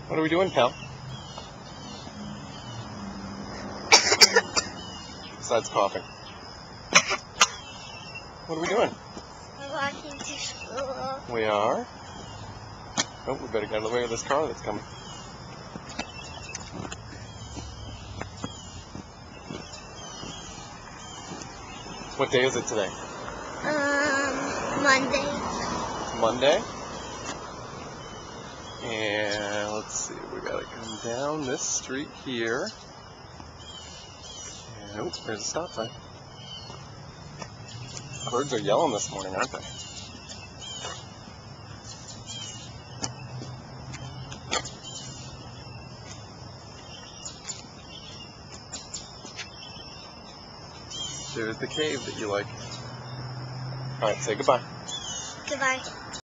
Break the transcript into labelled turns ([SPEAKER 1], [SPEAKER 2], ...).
[SPEAKER 1] What are we doing, pal? Besides coughing. What are we doing?
[SPEAKER 2] We're walking to school.
[SPEAKER 1] We are? Oh, we better get out of the way of this car that's coming. What day is it today?
[SPEAKER 2] Monday.
[SPEAKER 1] Monday? And let's see, we gotta come down this street here. And, oh, there's a stop sign. Birds are yelling this morning, aren't they? There's the cave that you like. Alright, say goodbye.
[SPEAKER 2] Goodbye.